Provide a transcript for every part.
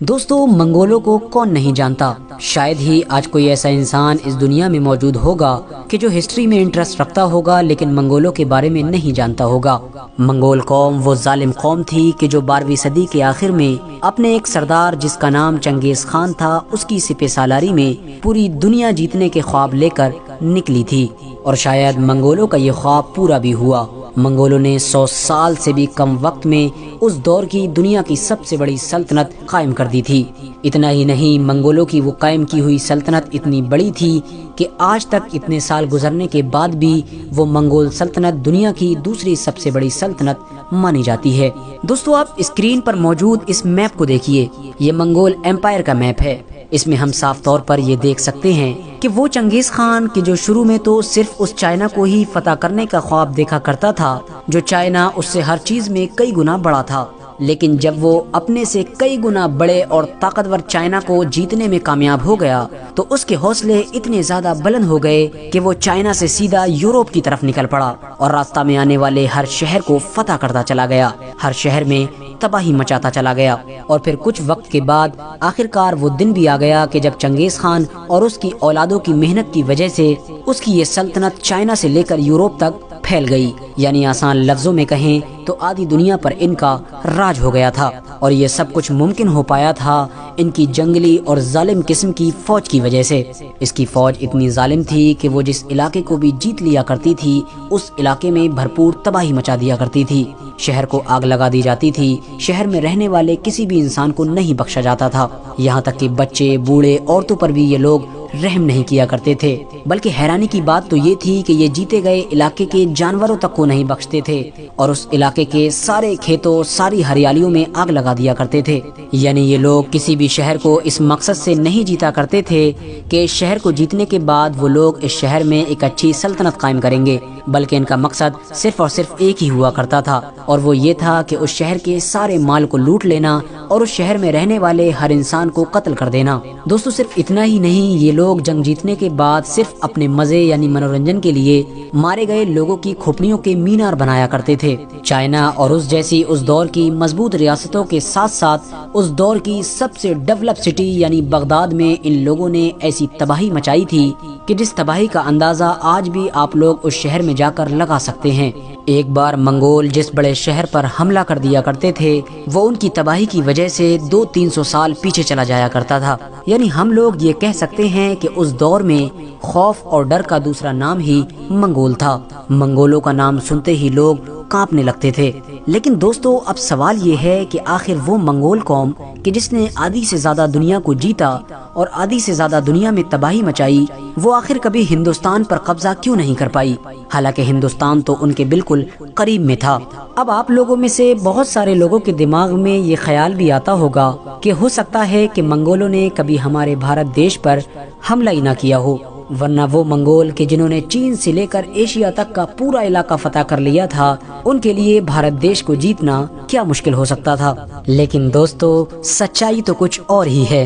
دوستو، منگولوں کو کون نہیں جانتا؟ شاید ہی آج کوئی ایسا انسان اس دنیا میں موجود ہوگا کہ جو ہسٹری میں انٹرسٹ رکھتا ہوگا لیکن منگولوں کے بارے میں نہیں جانتا ہوگا۔ منگول قوم وہ ظالم قوم تھی کہ جو 12ویں صدی کے آخر میں اپنے ایک سردار جس کا نام چنگیز خان تھا، اس کی سپہ سالاری میں پوری دنیا جیتنے کے خواب لے کر نکلی تھی، اور شاید منگولوں کا یہ خواب پورا بھی ہوا۔ منگولوں نے 100 سال سے بھی کم وقت میں اس دور کی دنیا کی سب سے بڑی سلطنت قائم کر دی تھی۔ اتنا ہی نہیں، منگولوں کی وہ قائم کی ہوئی سلطنت اتنی بڑی تھی کہ آج تک اتنے سال گزرنے کے بعد بھی وہ منگول سلطنت دنیا کی دوسری سب سے بڑی سلطنت مانی جاتی ہے۔ دوستو، آپ اسکرین پر موجود اس میپ کو دیکھیے، یہ منگول ایمپائر کا میپ ہے۔ اس میں ہم صاف طور پر یہ دیکھ سکتے ہیں کہ وہ چنگیز خان کہ جو شروع میں تو صرف اس چائنا کو ہی فتح کرنے کا خواب دیکھا کرتا تھا، جو چائنا اس سے ہر چیز میں کئی گنا بڑا تھا، لیکن جب وہ اپنے سے کئی گنا بڑے اور طاقتور چائنا کو جیتنے میں کامیاب ہو گیا تو اس کے حوصلے اتنے زیادہ بلند ہو گئے کہ وہ چائنا سے سیدھا یورپ کی طرف نکل پڑا اور راستہ میں آنے والے ہر شہر کو فتح کرتا چلا گیا، ہر شہر میں تباہی مچاتا چلا گیا۔ اور پھر کچھ وقت کے بعد آخرکار وہ دن بھی آ گیا کہ جب چنگیز خان اور اس کی اولادوں کی محنت کی وجہ سے اس کی یہ سلطنت چائنا سے لے کر یورپ تک پھیل گئی، یعنی آسان لفظوں میں کہیں تو آدھی دنیا پر ان کا راج ہو گیا تھا۔ اور یہ سب کچھ ممکن ہو پایا تھا ان کی جنگلی اور ظالم قسم کی فوج کی وجہ سے۔ اس کی فوج اتنی ظالم تھی کہ وہ جس علاقے کو بھی جیت لیا کرتی تھی اس علاقے میں بھرپور تباہی مچا دیا کرتی تھی۔ شہر کو آگ لگا دی جاتی تھی، شہر میں رہنے والے کسی بھی انسان کو نہیں بخشا جاتا تھا، یہاں تک کہ بچے، بوڑھے، عورتوں پر بھی یہ لوگ رحم نہیں کیا کرتے تھے۔ بلکہ حیرانی کی بات تو یہ تھی کہ یہ جیتے گئے علاقے کے جانوروں تک کو نہیں بخشتے تھے اور اس علاقے کے سارے کھیتوں، ساری ہریالیوں میں آگ لگا دیا کرتے تھے۔ یعنی یہ لوگ کسی بھی شہر کو اس مقصد سے نہیں جیتا کرتے تھے کہ شہر کو جیتنے کے بعد وہ لوگ اس شہر میں ایک اچھی سلطنت قائم کریں گے، بلکہ ان کا مقصد صرف اور صرف ایک ہی ہوا کرتا تھا، اور وہ یہ تھا کہ اس شہر کے سارے مال کو لوٹ لینا اور اس شہر میں رہنے والے ہر انسان کو قتل کر دینا۔ دوستو، صرف اتنا ہی نہیں، یہ لوگ جنگ جیتنے کے بعد صرف اپنے مزے یعنی منورنجن کے لیے مارے گئے لوگوں کی کھوپڑیوں کے مینار بنایا کرتے تھے۔ چائنا اور اس جیسی اس دور کی مضبوط ریاستوں کے ساتھ ساتھ اس دور کی سب سے ڈیولپ سٹی یعنی بغداد میں ان لوگوں نے ایسی تباہی مچائی تھی کہ جس تباہی کا اندازہ آج بھی آپ لوگ اس شہر میں جا کر لگا سکتے ہیں۔ ایک بار منگول جس بڑے شہر پر حملہ کر دیا کرتے تھے وہ ان کی تباہی کی وجہ سے 200-300 سال پیچھے چلا جایا کرتا تھا۔ یعنی ہم لوگ یہ کہہ سکتے ہیں کہ اس دور میں خوف اور ڈر کا دوسرا نام ہی منگول تھا۔ منگولوں کا نام سنتے ہی لوگ کانپنے لگتے تھے۔ لیکن دوستو، اب سوال یہ ہے کہ آخر وہ منگول قوم کہ جس نے آدھی سے زیادہ دنیا کو جیتا اور آدھی سے زیادہ دنیا میں تباہی مچائی، وہ آخر کبھی ہندوستان پر قبضہ کیوں نہیں کر پائی، حالانکہ ہندوستان تو ان کے بالکل قریب میں تھا۔ اب آپ لوگوں میں سے بہت سارے لوگوں کے دماغ میں یہ خیال بھی آتا ہوگا کہ ہو سکتا ہے کہ منگولوں نے کبھی ہمارے بھارت دیش پر حملہ ہی نہ کیا ہو، ورنہ وہ منگول کہ جنہوں نے چین سے لے کر ایشیا تک کا پورا علاقہ فتح کر لیا تھا، ان کے لیے بھارت دیش کو جیتنا کیا مشکل ہو سکتا تھا۔ لیکن دوستو، سچائی تو کچھ اور ہی ہے۔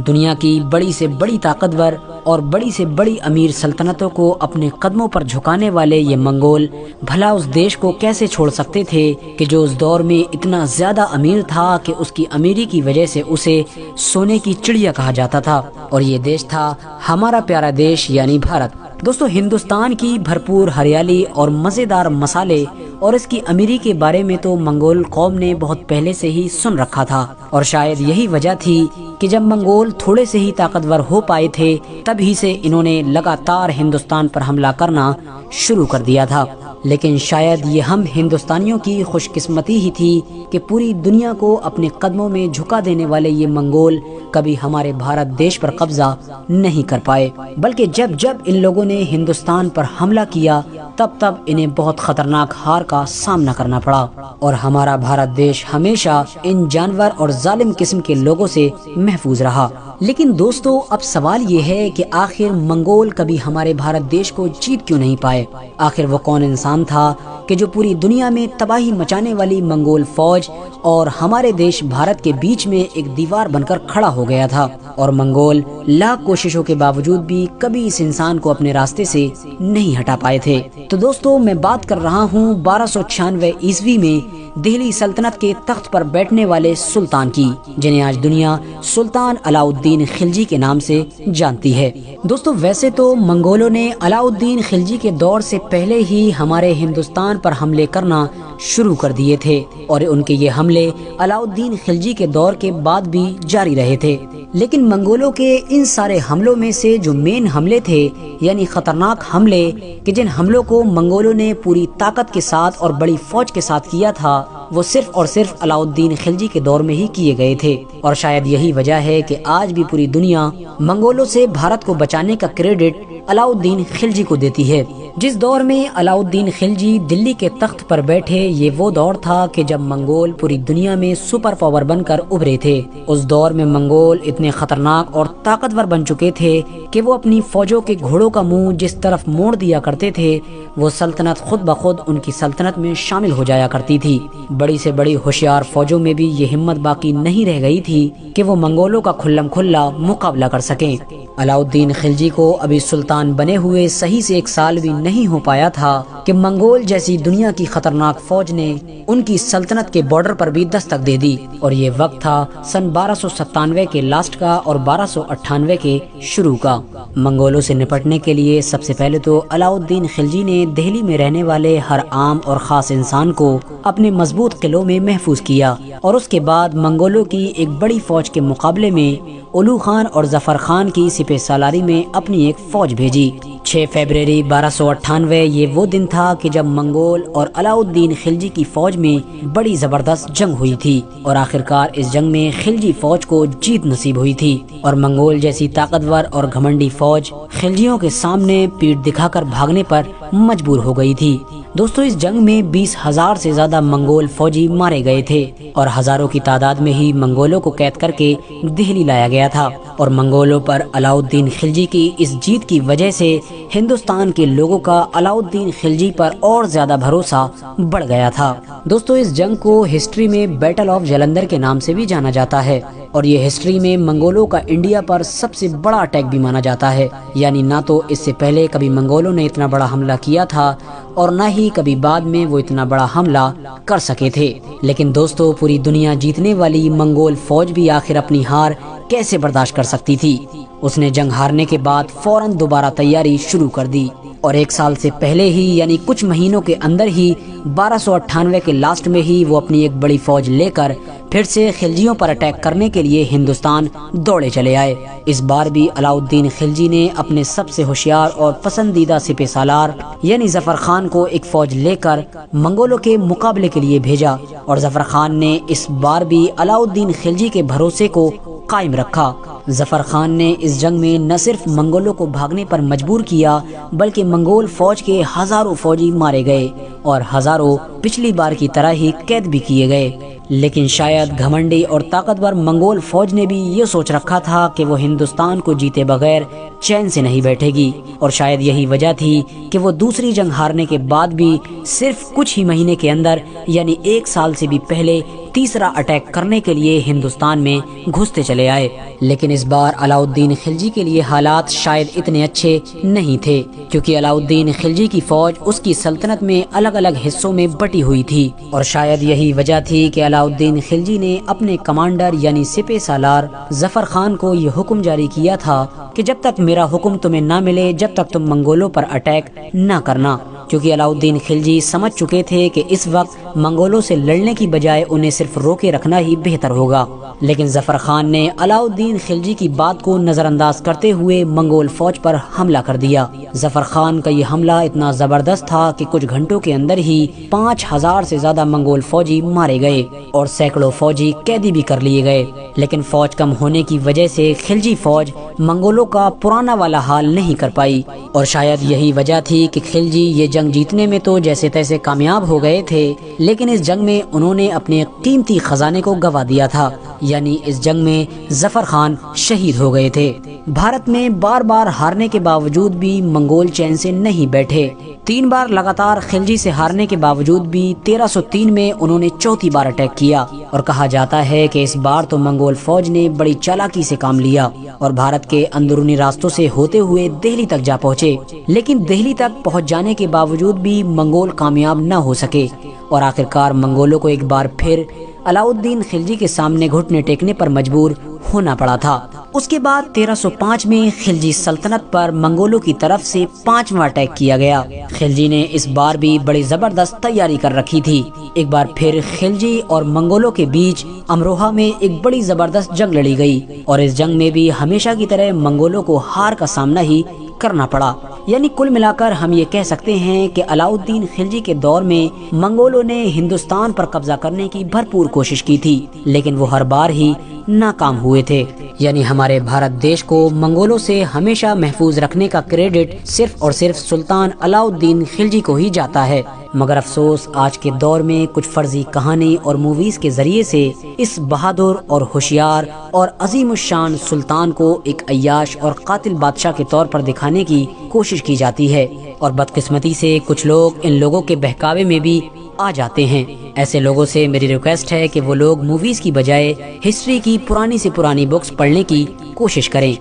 دنیا کی بڑی سے بڑی طاقتور اور بڑی سے بڑی امیر سلطنتوں کو اپنے قدموں پر جھکانے والے یہ منگول بھلا اس دیش کو کیسے چھوڑ سکتے تھے کہ جو اس دور میں اتنا زیادہ امیر تھا کہ اس کی امیری کی وجہ سے اسے سونے کی چڑیا کہا جاتا تھا، اور یہ دیش تھا ہمارا پیارا دیش یعنی بھارت۔ دوستو، ہندوستان کی بھرپور ہریالی اور مزیدار مسالے اور اس کی امیری کے بارے میں تو منگول قوم نے بہت پہلے سے ہی سن رکھا تھا، اور شاید یہی وجہ تھی کہ جب منگول تھوڑے سے ہی طاقتور ہو پائے تھے تب ہی سے انہوں نے لگاتار ہندوستان پر حملہ کرنا شروع کر دیا تھا۔ لیکن شاید یہ ہم ہندوستانیوں کی خوش قسمتی ہی تھی کہ پوری دنیا کو اپنے قدموں میں جھکا دینے والے یہ منگول کبھی ہمارے بھارت دیش پر قبضہ نہیں کر پائے، بلکہ جب ان لوگوں نے ہندوستان پر حملہ کیا تب انہیں بہت خطرناک ہار کا سامنا کرنا پڑا، اور ہمارا بھارت دیش ہمیشہ ان جانور اور ظالم قسم کے لوگوں سے محفوظ رہا۔ لیکن دوستو، اب سوال یہ ہے کہ آخر منگول کبھی ہمارے بھارت دیش کو جیت کیوں نہیں پائے؟ آخر وہ کون انسان تھا کہ جو پوری دنیا میں تباہی مچانے والی منگول فوج اور ہمارے دیش بھارت کے بیچ میں ایک دیوار بن کر کھڑا ہو گیا تھا، اور منگول لاکھ کوششوں کے باوجود بھی کبھی اس انسان کو اپنے راستے سے نہیں ہٹا پائے تھے؟ تو دوستو میں بات کر رہا ہوں 1296 عیسوی میں دہلی سلطنت کے تخت پر بیٹھنے والے سلطان کی، جنہیں آج دنیا سلطان علاء الدین خلجی کے نام سے جانتی ہے۔ دوستو ویسے تو منگولوں نے علاء الدین خلجی کے دور سے پہلے ہی ہمارے ہندوستان پر حملے کرنا شروع کر دیے تھے، اور ان کے یہ حملے علاء الدین خلجی کے دور کے بعد بھی جاری رہے تھے، لیکن منگولوں کے ان سارے حملوں میں سے جو مین حملے تھے، یعنی خطرناک حملے کہ جن حملوں کو منگولوں نے پوری طاقت کے ساتھ اور بڑی فوج کے ساتھ کیا تھا، وہ صرف اور صرف علاء الدین خلجی کے دور میں ہی کیے گئے تھے۔ اور شاید یہی وجہ ہے کہ آج بھی پوری دنیا منگولوں سے بھارت کو بچانے کا کریڈٹ علاء الدین خلجی کو دیتی ہے۔ جس دور میں علاء الدین خلجی دلی کے تخت پر بیٹھے، یہ وہ دور تھا کہ جب منگول پوری دنیا میں سپر پاور بن کر ابھرے تھے۔ اس دور میں منگول اتنے خطرناک اور طاقتور بن چکے تھے کہ وہ اپنی فوجوں کے گھوڑوں کا منہ جس طرف موڑ دیا کرتے تھے، وہ سلطنت خود بخود ان کی سلطنت میں شامل ہو جایا کرتی تھی۔ بڑی سے بڑی ہوشیار فوجوں میں بھی یہ ہمت باقی نہیں رہ گئی تھی کہ وہ منگولوں کا کھلم کھلا مقابلہ کر سکیں۔ علاء الدین خلجی کو ابھی سلطان بنے ہوئے صحیح سے 1 سال بھی نہیں ہو پایا تھا کہ منگول جیسی دنیا کی خطرناک فوج نے ان کی سلطنت کے بارڈر پر بھی دستک دے دی، اور یہ وقت تھا سن 1297 کے لاسٹ کا اور 1298 کے شروع کا۔ منگولوں سے نپٹنے کے لیے سب سے پہلے تو علاء الدین خلجی نے دہلی میں رہنے والے ہر عام اور خاص انسان کو اپنے مضبوط قلعوں میں محفوظ کیا، اور اس کے بعد منگولوں کی ایک بڑی فوج کے مقابلے میں اولو خان اور ظفر خان کی سپہ سالاری میں اپنی ایک فوج بھیجی۔ 6 فروری 1298 یہ وہ دن تھا کہ جب منگول اور علاء الدین خلجی کی فوج میں بڑی زبردست جنگ ہوئی تھی، اور آخرکار اس جنگ میں خلجی فوج کو جیت نصیب ہوئی تھی، اور منگول جیسی طاقتور اور گھمنڈی فوج خلجیوں کے سامنے پیٹھ دکھا کر بھاگنے پر مجبور ہو گئی تھی۔ دوستو اس جنگ میں 20,000 سے زیادہ منگول فوجی مارے گئے تھے، اور ہزاروں کی تعداد میں ہی منگولوں کو قید کر کے دہلی لایا گیا تھا، اور منگولوں پر علاء الدین خلجی کی اس جیت کی وجہ سے ہندوستان کے لوگوں کا علاء الدین خلجی پر اور زیادہ بھروسہ بڑھ گیا تھا۔ دوستو اس جنگ کو ہسٹری میں بیٹل آف جلندر کے نام سے بھی جانا جاتا ہے، اور یہ ہسٹری میں منگولوں کا انڈیا پر سب سے بڑا اٹیک بھی مانا جاتا ہے، یعنی نہ تو اس سے پہلے کبھی منگولوں نے اتنا بڑا حملہ کیا تھا، اور نہ ہی کبھی بعد میں وہ اتنا بڑا حملہ کر سکے تھے۔ لیکن دوستو پوری دنیا جیتنے والی منگول فوج بھی آخر اپنی ہار کیسے برداشت کر سکتی تھی؟ اس نے جنگ ہارنے کے بعد فوراً دوبارہ تیاری شروع کر دی، اور 1 سال سے پہلے ہی یعنی کچھ مہینوں کے اندر ہی 1298 کے لاسٹ میں ہی وہ اپنی ایک بڑی فوج لے کر پھر سے خلجیوں پر اٹیک کرنے کے لیے ہندوستان دوڑے چلے آئے۔ اس بار بھی علاء الدین خلجی نے اپنے سب سے ہوشیار اور پسندیدہ سپہ سالار یعنی ظفر خان کو ایک فوج لے کر منگولوں کے مقابلے کے لیے بھیجا، اور ظفر خان نے اس بار بھی علاء الدین خلجی کے بھروسے کو قائم رکھا۔ ظفر خان نے اس جنگ میں نہ صرف منگولوں کو بھاگنے پر مجبور کیا، بلکہ منگول فوج کے ہزاروں فوجی مارے گئے، اور ہزاروں پچھلی بار کی طرح ہی قید بھی کیے گئے۔ لیکن شاید گھمنڈی اور طاقتور منگول فوج نے بھی یہ سوچ رکھا تھا کہ وہ ہندوستان کو جیتے بغیر چین سے نہیں بیٹھے گی، اور شاید یہی وجہ تھی کہ وہ دوسری جنگ ہارنے کے بعد بھی صرف کچھ ہی مہینے کے اندر یعنی 1 سال سے بھی پہلے تیسرا اٹیک کرنے کے لیے ہندوستان میں گھستے چلے آئے۔ لیکن اس بار علاء الدین خلجی کے لیے حالات شاید اتنے اچھے نہیں تھے، کیونکہ علاء الدین خلجی کی فوج اس کی سلطنت میں الگ الگ حصوں میں بٹی ہوئی تھی، اور شاید یہی وجہ تھی کہ علاء الدین خلجی نے اپنے کمانڈر یعنی سپہ سالار ظفر خان کو یہ حکم جاری کیا تھا کہ جب تک میرا حکم تمہیں نہ ملے جب تک تم منگولوں پر اٹیک نہ کرنا، کیونکہ علاء الدین خلجی سمجھ چکے تھے کہ اس وقت منگولوں سے لڑنے کی بجائے انہیں صرف روکے رکھنا ہی بہتر ہوگا۔ لیکن ظفر خان نے علاء الدین خلجی کی بات کو نظر انداز کرتے ہوئے منگول فوج پر حملہ کر دیا۔ ظفر خان کا یہ حملہ اتنا زبردست تھا کہ کچھ گھنٹوں کے اندر ہی 5000 سے زیادہ منگول فوجی مارے گئے اور سینکڑوں فوجی قیدی بھی کر لیے گئے۔ لیکن فوج کم ہونے کی وجہ سے خلجی فوج منگولوں کا پرانا والا حال نہیں کر پائی، اور شاید یہی وجہ تھی کہ خلجی یہ جنگ جیتنے میں تو جیسے تیسے کامیاب ہو گئے تھے، لیکن اس جنگ میں انہوں نے اپنے قیمتی خزانے کو گنوا دیا تھا، یعنی اس جنگ میں ظفر خان شہید ہو گئے تھے۔ بھارت میں بار بار ہارنے کے باوجود بھی منگول چین سے نہیں بیٹھے۔ 3 بار لگاتار خلجی سے ہارنے کے باوجود بھی 1303 میں انہوں نے 4تھی بار اٹیک کیا، اور کہا جاتا ہے کہ اس بار تو منگول فوج نے بڑی چالاکی سے کام لیا اور بھارت کے اندرونی راستوں سے ہوتے ہوئے دہلی تک جا پہنچے، لیکن دہلی تک پہنچ جانے کے باوجود بھی منگول کامیاب نہ ہو سکے اور آخرکار منگولوں کو ایک بار پھر علاؤالدین خلجی کے سامنے گھٹنے ٹیکنے پر مجبور ہونا پڑا تھا۔ اس کے بعد 1305 میں خلجی سلطنت پر منگولوں کی طرف سے 5واں اٹیک کیا گیا۔ خلجی نے اس بار بھی بڑی زبردست تیاری کر رکھی تھی۔ ایک بار پھر خلجی اور منگولوں کے بیچ امروہہ میں ایک بڑی زبردست جنگ لڑی گئی اور اس جنگ میں بھی ہمیشہ کی طرح منگولوں کو ہار کا سامنا ہی کرنا پڑا۔ یعنی کل ملا کر ہم یہ کہہ سکتے ہیں کہ علاؤالدین خلجی کے دور میں منگولوں نے ہندوستان پر قبضہ کرنے کی بھرپور کوشش کی تھی، لیکن وہ ہر بار ہی ناکام ہوئے تھے۔ یعنی ہمارے بھارت دیش کو منگولوں سے ہمیشہ محفوظ رکھنے کا کریڈٹ صرف اور صرف سلطان علاؤالدین خلجی کو ہی جاتا ہے۔ مگر افسوس آج کے دور میں کچھ فرضی کہانی اور موویز کے ذریعے سے اس بہادر اور ہوشیار اور عظیم الشان سلطان کو ایک عیاش اور قاتل بادشاہ کے طور پر دکھانے کی کوشش کی جاتی ہے، اور بدقسمتی سے کچھ لوگ ان لوگوں کے بہکاوے میں بھی آ جاتے ہیں۔ ایسے لوگوں سے میری ریکویسٹ ہے کہ وہ لوگ موویز کی بجائے ہسٹری کی پرانی سے پرانی بکس پڑھنے کی کوشش کریں۔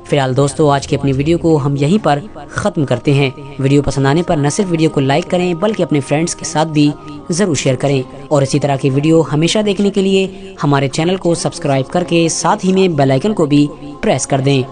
فی الحال دوستو آج کی اپنی ویڈیو کو ہم یہیں پر ختم کرتے ہیں۔ ویڈیو پسند آنے پر نہ صرف ویڈیو کو لائک کریں بلکہ اپنے فرینڈز کے ساتھ بھی ضرور شیئر کریں، اور اسی طرح کی ویڈیو ہمیشہ دیکھنے کے لیے ہمارے چینل کو سبسکرائب کر کے ساتھ ہی میں بیل آئیکن کو بھی پریس کر دیں۔